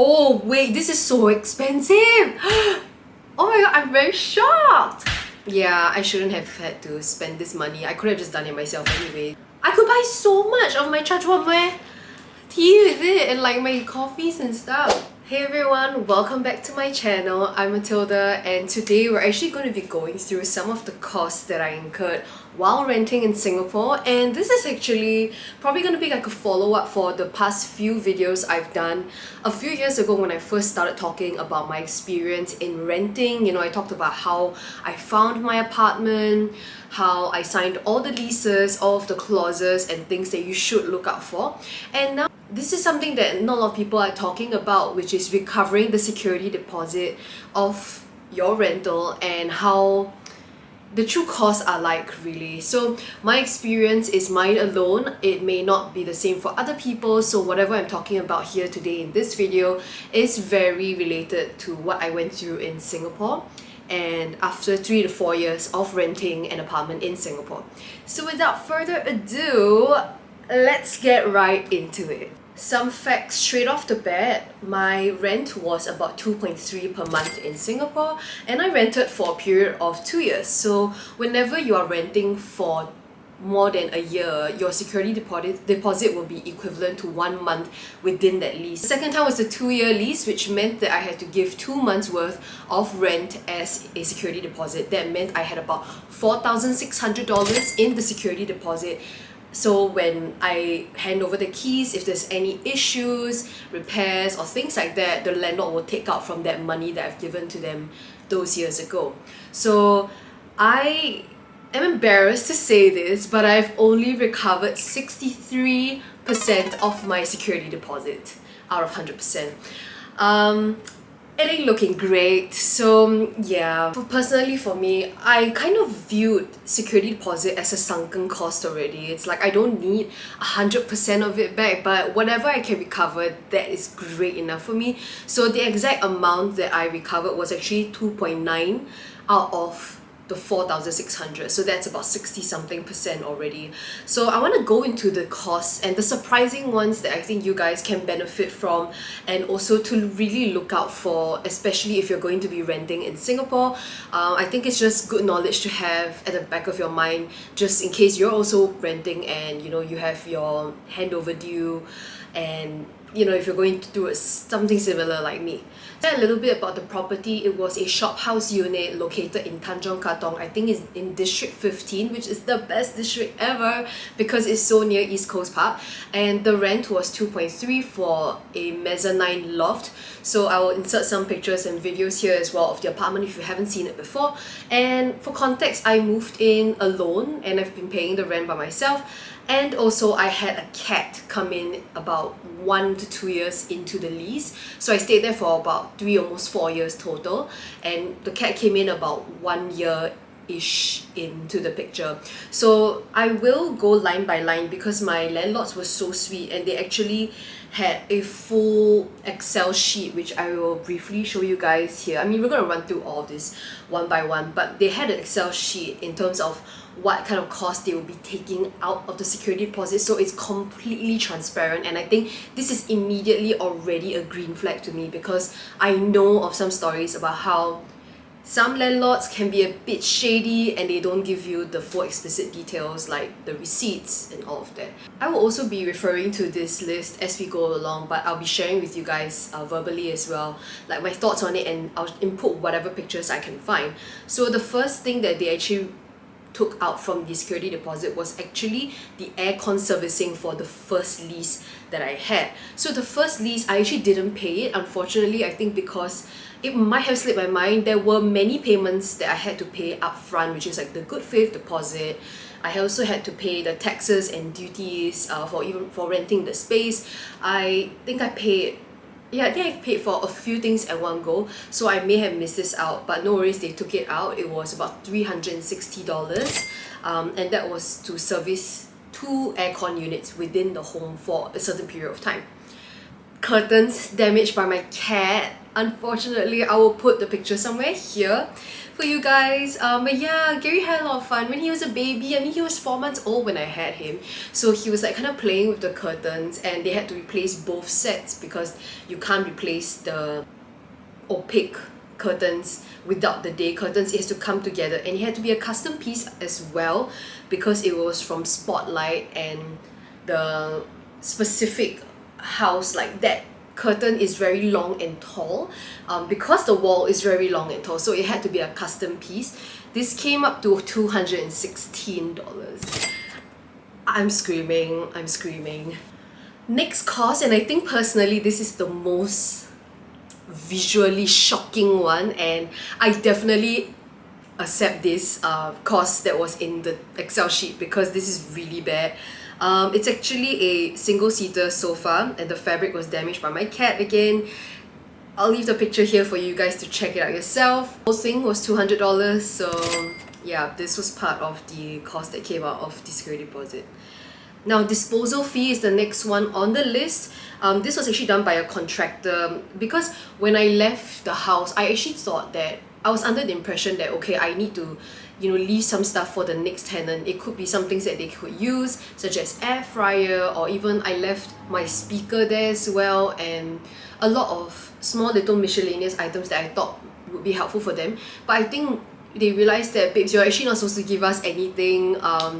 Oh wait, this is so expensive! Oh my god, I'm very shocked! Yeah, I shouldn't have had to spend this money. I could have just done it myself anyway. I could buy so much of my chachwamwe tea with it and like my coffees and stuff. Hey everyone, welcome back to my channel. I'm Matilda and today we're actually going to be going through some of the costs that I incurred while renting in Singapore, and this is actually probably going to be like a follow-up for the past few videos I've done a few years ago when I first started talking about my experience in renting. You know, I talked about how I found my apartment, how I signed all the leases, all of the clauses and things that you should look out for. And now this is something that not a lot of people are talking about, which is recovering the security deposit of your rental and how the true costs are like, really. So my experience is mine alone. It may not be the same for other people, so whatever I'm talking about here today in this video is very related to what I went through in Singapore and after 3 to 4 years of renting an apartment in Singapore. So without further ado, let's get right into it. Some facts straight off the bat. My rent was about 2.3 per month in Singapore, and I rented for a period of 2 years. So whenever you are renting for more than a year, your security deposit will be equivalent to 1 month within that lease. The second time was a 2-year lease, which meant that I had to give 2 months worth of rent as a security deposit. That meant I had about $4,600 in the security deposit. So when I hand over the keys, if there's any issues, repairs or things like that, the landlord will take out from that money that I've given to them those years ago. So I am embarrassed to say this, but I've only recovered 63% of my security deposit out of 100%. It ain't looking great. So yeah, personally for me, I kind of viewed security deposit as a sunken cost already. It's like I don't need 100% of it back, but whatever I can recover, that is great enough for me. So the exact amount that I recovered was actually 2.9 out of the 4,600, so that's about 60 something percent already. So I want to go into the costs and the surprising ones that I think you guys can benefit from, and also to really look out for, especially if you're going to be renting in Singapore. I think it's just good knowledge to have at the back of your mind, just in case you're also renting and you know you have your handover due, and you know if you're going to do something similar like me. A little bit about the property. It was a shophouse unit located in Tanjong Katong. I think it's in District 15, which is the best district ever because it's so near East Coast Park. And the rent was 2.3 for a mezzanine loft. So I will insert some pictures and videos here as well of the apartment if you haven't seen it before. And for context, I moved in alone and I've been paying the rent by myself. And also I had a cat come in about 1 to 2 years into the lease. So I stayed there for about 3, almost 4 years total. And the cat came in about 1 year-ish into the picture. So I will go line by line because my landlords were so sweet and they actually had a full Excel sheet, which I will briefly show you guys here. I mean, we're going to run through all of this one by one, but they had an Excel sheet in terms of what kind of cost they will be taking out of the security deposit, so it's completely transparent. And I think this is immediately already a green flag to me because I know of some stories about how some landlords can be a bit shady and they don't give you the full explicit details like the receipts and all of that. I will also be referring to this list as we go along, but I'll be sharing with you guys verbally as well, like my thoughts on it, and I'll input whatever pictures I can find. So the first thing that they actually took out from the security deposit was actually the aircon servicing for the first lease that I had. So the first lease, I actually didn't pay it, unfortunately. I think because it might have slipped my mind, there were many payments that I had to pay upfront, which is like the good faith deposit. I also had to pay the taxes and duties for renting the space. I think I paid for a few things at one go, so I may have missed this out, but no worries, they took it out. It was about $360, and that was to service 2 aircon units within the home for a certain period of time. Curtains damaged by my cat. Unfortunately, I will put the picture somewhere here for you guys. But yeah, Gary had a lot of fun when he was a baby. I mean, he was 4 months old when I had him, so he was like kind of playing with the curtains, and they had to replace both sets because you can't replace the opaque curtains without the day curtains. It has to come together, and it had to be a custom piece as well because it was from Spotlight, and the specific house, like that curtain is very long and tall, because the wall is very long and tall, so it had to be a custom piece. This came up to $216. I'm screaming. Next cost, and I think personally this is the most visually shocking one, and I definitely accept this cost that was in the Excel sheet because this is really bad. It's actually a single-seater sofa, and the fabric was damaged by my cat again. I'll leave the picture here for you guys to check it out yourself. The whole thing was $200, so yeah, this was part of the cost that came out of the security deposit. Now, disposal fee is the next one on the list. This was actually done by a contractor because when I left the house, I actually thought that I was under the impression that okay, I need to, you know, leave some stuff for the next tenant. It could be some things that they could use, such as air fryer, or even I left my speaker there as well, and a lot of small little miscellaneous items that I thought would be helpful for them. But I think they realized that, babes, you're actually not supposed to give us anything.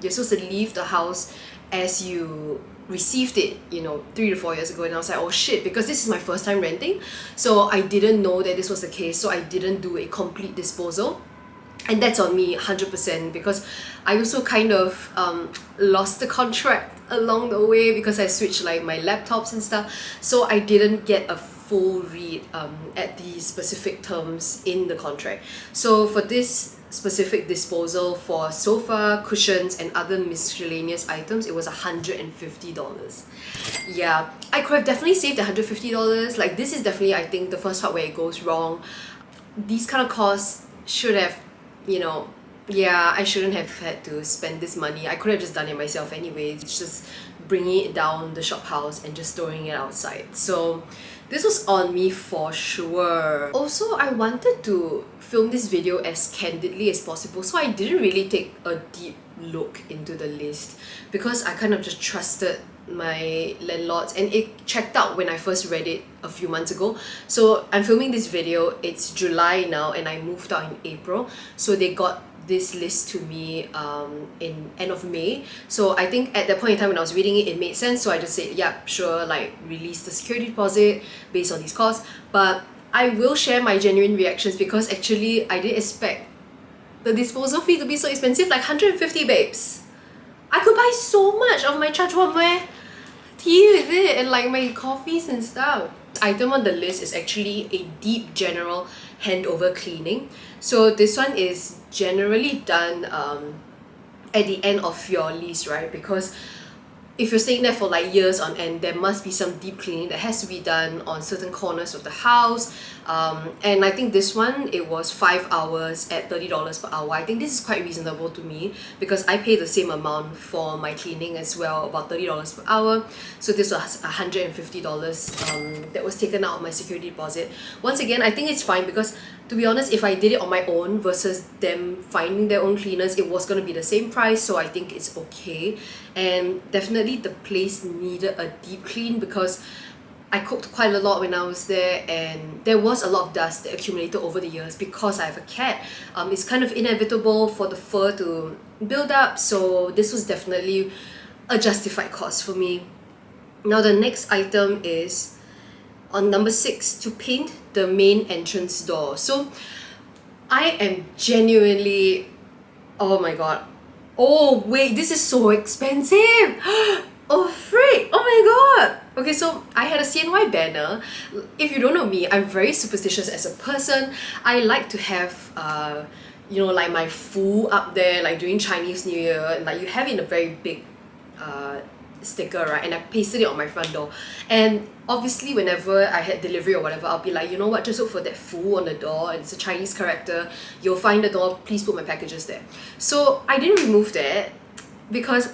You're supposed to leave the house as you received it, you know, 3 to 4 years ago. And I was like, oh shit, because this is my first time renting, so I didn't know that this was the case, so I didn't do a complete disposal. And that's on me 100% because I also kind of lost the contract along the way because I switched like my laptops and stuff, so I didn't get a full read at the specific terms in the contract. So for this specific disposal for sofa, cushions, and other miscellaneous items, it was $150. Yeah, I could have definitely saved $150. Like, this is definitely, I think, the first part where it goes wrong. These kind of costs should have, you know, yeah, I shouldn't have had to spend this money. I could have just done it myself anyways. It's just bringing it down the shop house and just throwing it outside. So this was on me for sure. Also, I wanted to film this video as candidly as possible, so I didn't really take a deep look into the list because I kind of just trusted my landlords, and it checked out when I first read it a few months ago. So I'm filming this video, it's July now, and I moved out in April, so they got this list to me in end of May. So I think at that point in time when I was reading it, it made sense, so I just said, yeah, sure, like release the security deposit based on these costs. But I will share my genuine reactions because actually I didn't expect the disposal fee to be so expensive, like 150, babes. I could buy so much of my chachwamware tea with it and like my coffees and stuff. This item on the list is actually a deep general handover cleaning. So this one is generally done at the end of your lease, right? Because if you're staying there for like years on end, there must be some deep cleaning that has to be done on certain corners of the house. And I think this one, it was 5 hours at $30 per hour. I think this is quite reasonable to me because I pay the same amount for my cleaning as well, about $30 per hour. So this was $150 that was taken out of my security deposit. Once again, I think it's fine because, to be honest, if I did it on my own versus them finding their own cleaners, it was going to be the same price, so I think it's okay. And definitely the place needed a deep clean because I cooked quite a lot when I was there, and there was a lot of dust that accumulated over the years because I have a cat. It's kind of inevitable for the fur to build up, so this was definitely a justified cost for me. Now the next item is on number 6, to paint the main entrance door. So I am genuinely, oh my god, oh wait, this is so expensive. Oh freak, oh my god. Okay, so I had a CNY banner. If you don't know me, I'm very superstitious as a person. I like to have you know, like my fu up there, like during Chinese New Year, and like you have it in a very big sticker, right? And I pasted it on my front door. And obviously whenever I had delivery or whatever, I'll be like, you know what, just look for that fu on the door, and it's a Chinese character, you'll find the door, please put my packages there. So I didn't remove that because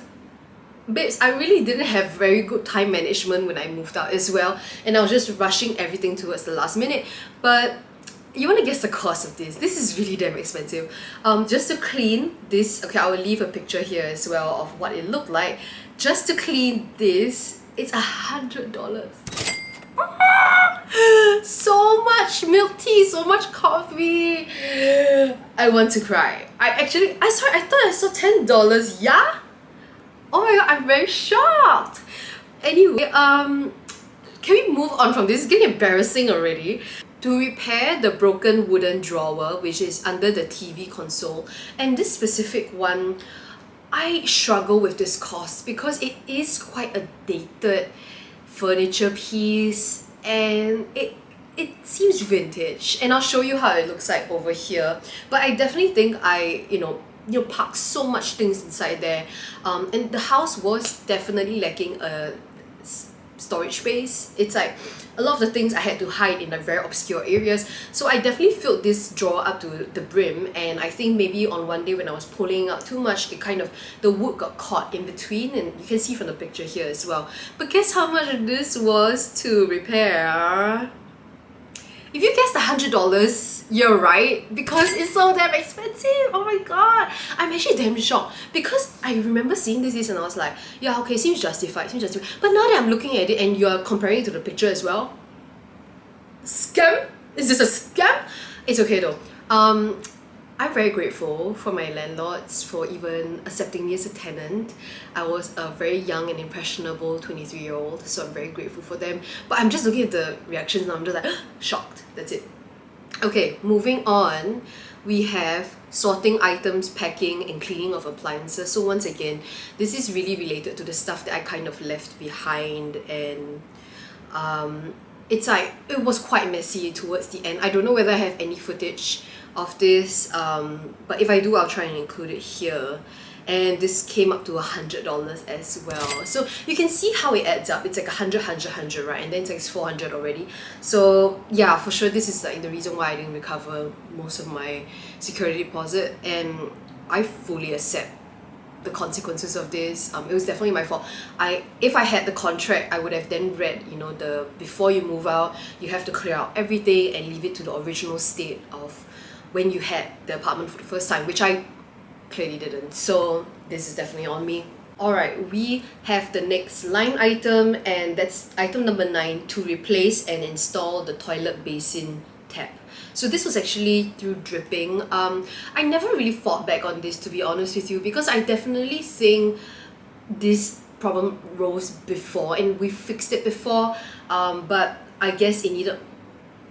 babes, I really didn't have very good time management when I moved out as well, and I was just rushing everything towards the last minute. But you want to guess the cost of this? This is really damn expensive. Just to clean this, okay, I will leave a picture here as well of what it looked like. Just to clean this, it's $100. So much milk tea, so much coffee. I want to cry. I thought I saw $10. Yeah? Oh my god, I'm very shocked. Anyway, can we move on from this? It's getting embarrassing already. To repair the broken wooden drawer, which is under the TV console, and this specific one, I struggle with this cost because it is quite a dated furniture piece, and it seems vintage, and I'll show you how it looks like over here. But I definitely think I parked so much things inside there, and the house was definitely lacking a storage space. It's like a lot of the things I had to hide in the very obscure areas, so I definitely filled this drawer up to the brim. And I think maybe on one day when I was pulling out too much, the wood got caught in between, and you can see from the picture here as well. But guess how much this was to repair? If you guessed $100, you're right, because it's so damn expensive. Oh my god, I'm actually damn shocked, because I remember seeing this and I was like, yeah, okay, seems justified. But now that I'm looking at it and you're comparing it to the picture as well, scam? Is this a scam? It's okay though. I'm very grateful for my landlords for even accepting me as a tenant. I was a very young and impressionable 23-year-old, so I'm very grateful for them. But I'm just looking at the reactions now, I'm just like, shocked. That's it. Okay, moving on, we have sorting items, packing, and cleaning of appliances. So once again, this is really related to the stuff that I kind of left behind, and it's like, it was quite messy towards the end. I don't know whether I have any footage of this, but if I do, I'll try and include it here. And this came up to $100 as well. So you can see how it adds up. It's like 100, 100, 100, right? And then it's like 400 already. So yeah, for sure, this is like the reason why I didn't recover most of my security deposit, and I fully accept the consequences of this. It was definitely my fault. If I had the contract, I would have then read, the before you move out, you have to clear out everything and leave it to the original state of when you had the apartment for the first time, which I clearly didn't. So this is definitely on me. Alright, we have the next line item, and that's item number 9, to replace and install the toilet basin tap. So this was actually through dripping. I never really fought back on this, to be honest with you, because I definitely think this problem rose before and we fixed it before, but I guess it needed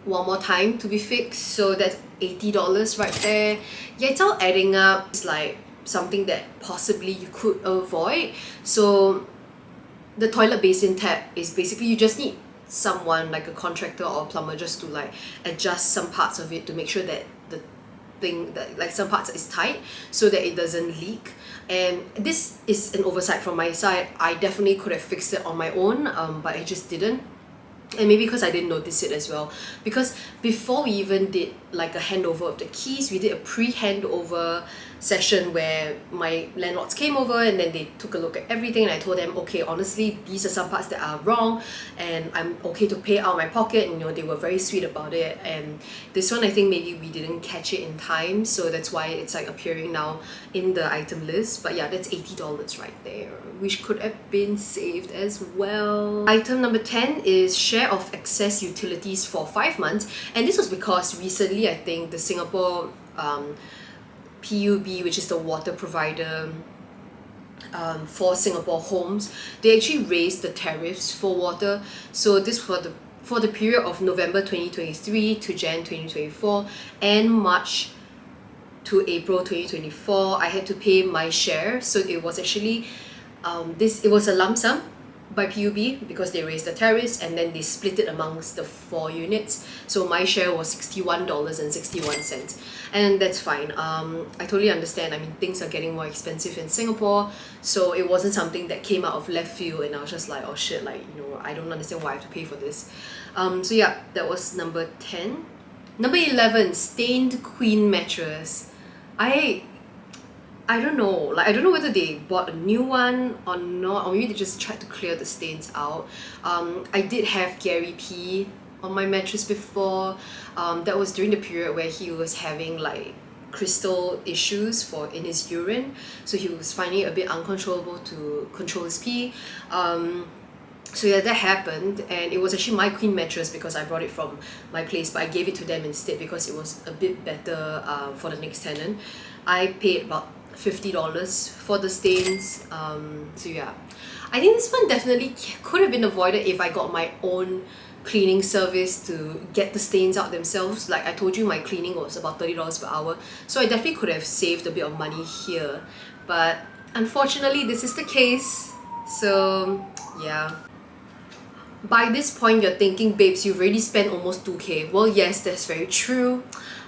one more time to be fixed. So that's $80 right there. Yeah, it's all adding up. It's like something that possibly you could avoid. So the toilet basin tap is basically, you just need someone like a contractor or a plumber just to like adjust some parts of it to make sure that the thing that like some parts is tight so that it doesn't leak. And this is an oversight from my side. I definitely could have fixed it on my own, but I just didn't. And maybe because I didn't notice it as well, because before we even did like a handover of the keys, we did a pre-handover session where my landlords came over and then they took a look at everything, and I told them, okay, honestly, these are some parts that are wrong and I'm okay to pay out of my pocket, and they were very sweet about it. And this one, I think maybe we didn't catch it in time, so that's why it's like appearing now in the item list. But yeah, that's $80 right there, which could have been saved as well. Item number 10 is share of excess utilities for 5 months, and this was because recently I think the Singapore PUB, which is the water provider for Singapore homes, they actually raised the tariffs for water. So this for the period of November 2023 to Jan 2024 and March to April 2024, I had to pay my share. So it was actually it was a lump sum by PUB because they raised the tariffs, and then they split it amongst the 4 units. So my share was $61.61, and that's fine. I totally understand. I mean, things are getting more expensive in Singapore, so it wasn't something that came out of left field and I was just like, oh shit, like, I don't understand why I have to pay for this. So yeah, that was number 10. Number 11, stained queen mattress. I don't know, like I don't know whether they bought a new one or not, or maybe they just tried to clear the stains out. I did have Gary P on my mattress before. That was during the period where he was having like crystal issues in his urine, so he was finding it a bit uncontrollable to control his pee. So yeah, that happened, and it was actually my queen mattress because I brought it from my place, but I gave it to them instead because it was a bit better for the next tenant. I paid about $50 for the stains. So yeah, I think this one definitely could have been avoided if I got my own cleaning service to get the stains out themselves. Like I told you, my cleaning was about $30 per hour, so I definitely could have saved a bit of money here, but unfortunately this is the case. So yeah. By this point, you're thinking, babes, you've already spent almost 2K. Well, yes, that's very true.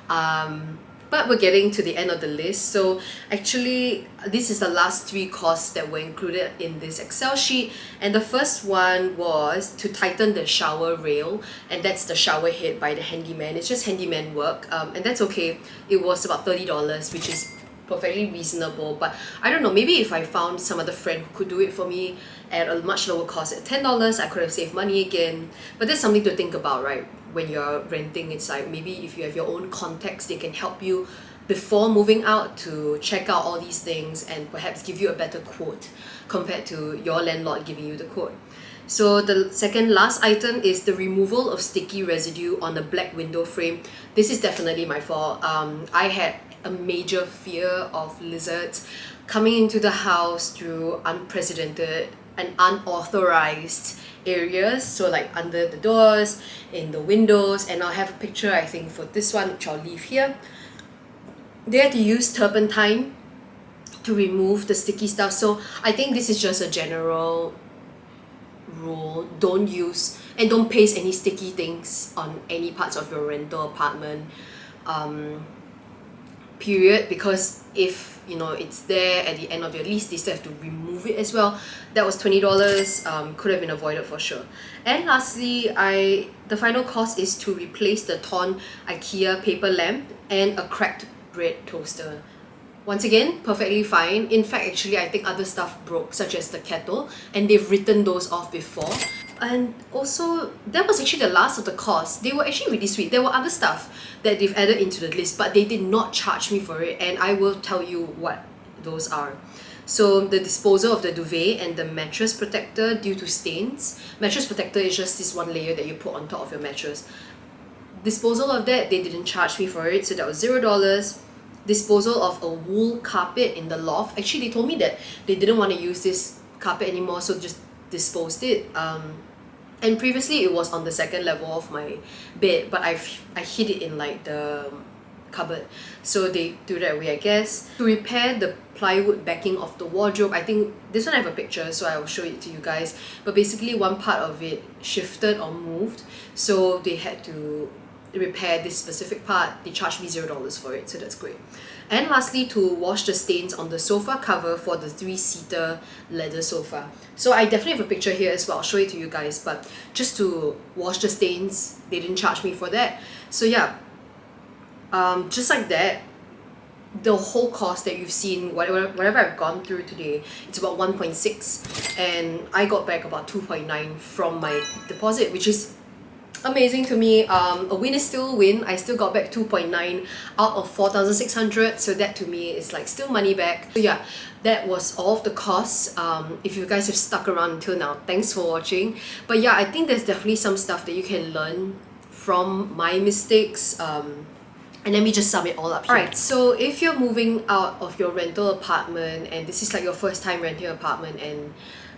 But we're getting to the end of the list. So actually, this is the last 3 costs that were included in this Excel sheet. And the first one was to tighten the shower rail. And that's the shower head by the handyman. It's just handyman work. And that's okay. It was about $30, which is perfectly reasonable. But I don't know, maybe if I found some other friend who could do it for me at a much lower cost at $10, I could have saved money again. But that's something to think about, right? When you're renting, it's like maybe if you have your own contacts, they can help you before moving out to check out all these things and perhaps give you a better quote compared to your landlord giving you the quote. So the second last item is the removal of sticky residue on the black window frame. This is definitely my fault. I had a major fear of lizards coming into the house through unprecedented and unauthorized areas, so like under the doors, in the windows, and I'll have a picture I think for this one which I'll leave here. They had to use turpentine to remove the sticky stuff, so I think this is just a general rule. Don't use and don't paste any sticky things on any parts of your rental apartment, period, because if you know it's there at the end of your lease, they still have to remove it as well. That was $20, could have been avoided for sure. And lastly, the final cost is to replace the torn IKEA paper lamp and a cracked bread toaster. Once again, perfectly fine. In fact, actually, I think other stuff broke, such as the kettle, and they've written those off before. And also, that was actually the last of the costs. They were actually really sweet. There were other stuff that they've added into the list, but they did not charge me for it, and I will tell you what those are. So the disposal of the duvet and the mattress protector due to stains. Mattress protector is just this one layer that you put on top of your mattress. Disposal of that, they didn't charge me for it, so that was $0. Disposal of a wool carpet in the loft. Actually, they told me that they didn't want to use this carpet anymore, so just disposed it. And previously it was on the second level of my bed, but I hid it in like the cupboard, so they do that way, I guess. To repair the plywood backing of the wardrobe, I think this one I have a picture, so I will show it to you guys, but basically one part of it shifted or moved, so they had to repair this specific part. They charged me $0 for it, so that's great. And lastly, to wash the stains on the sofa cover for the 3-seater leather sofa. So I definitely have a picture here as well, I'll show it to you guys, but just to wash the stains, they didn't charge me for that. So yeah, just like that, the whole cost that you've seen, whatever I've gone through today, it's about 1.6, and I got back about 2.9 from my deposit, which is amazing to me. A win is still a win. I still got back 2.9 out of 4,600, so that to me is like still money back. So yeah, that was all of the costs. If you guys have stuck around until now, thanks for watching. But yeah, I think there's definitely some stuff that you can learn from my mistakes. And let me just sum it all up here. Alright, so if you're moving out of your rental apartment and this is like your first time renting an apartment and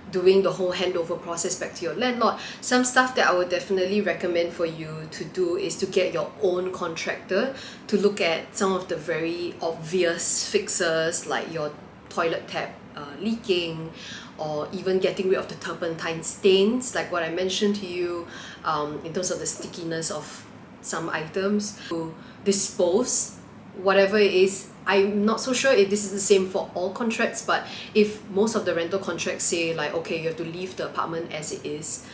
doing the whole handover process back to your landlord, some stuff that I would definitely recommend for you to do is to get your own contractor to look at some of the very obvious fixes, like your toilet tap leaking, or even getting rid of the turpentine stains, like what I mentioned to you, in terms of the stickiness of some items. To dispose whatever it is. I'm not so sure if this is the same for all contracts, but if most of the rental contracts say like, okay, you have to leave the apartment as it is,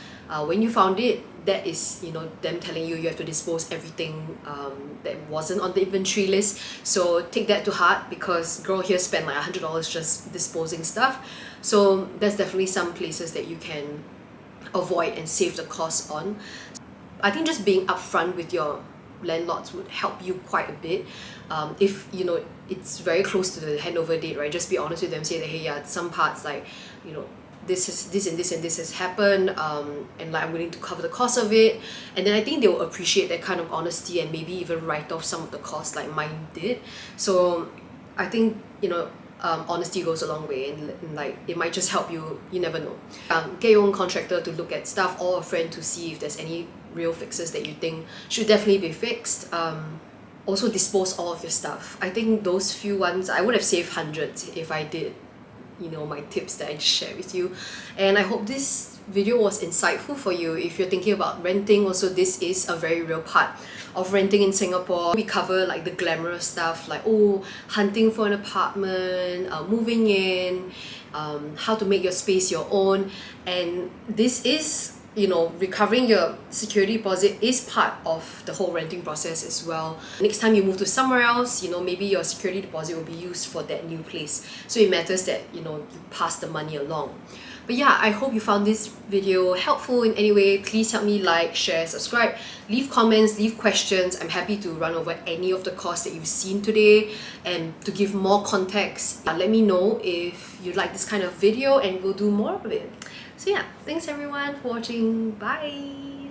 when you found it, that is, you know, them telling you have to dispose everything that wasn't on the inventory list. So take that to heart, because girl here spent like $100 just disposing stuff. So there's definitely some places that you can avoid and save the cost on. I think just being upfront with your landlords would help you quite a bit. If you know it's very close to the handover date, right, just be honest with them, say that, hey, yeah, some parts, like, you know, this and this has happened, and like I'm willing to cover the cost of it. And then I think they will appreciate that kind of honesty, and maybe even write off some of the costs like mine did. So I think, you know, honesty goes a long way, and like it might just help you. You never know. Get your own contractor to look at stuff, or a friend to see if there's any real fixes that you think should definitely be fixed. Also dispose all of your stuff. I think those few ones, I would have saved hundreds if I did, you know, my tips that I just shared with you. And I hope this video was insightful for you. If you're thinking about renting, also this is a very real part of renting in Singapore. We cover like the glamorous stuff, like, oh, hunting for an apartment, moving in, how to make your space your own. And this is, you know, recovering your security deposit is part of the whole renting process as well. Next time you move to somewhere else, you know, maybe your security deposit will be used for that new place. So it matters that, you know, you pass the money along. But yeah, I hope you found this video helpful in any way. Please help me like, share, subscribe, leave comments, leave questions. I'm happy to run over any of the costs that you've seen today and to give more context. Let me know if you like this kind of video and we'll do more of it. So yeah, thanks everyone for watching. Bye!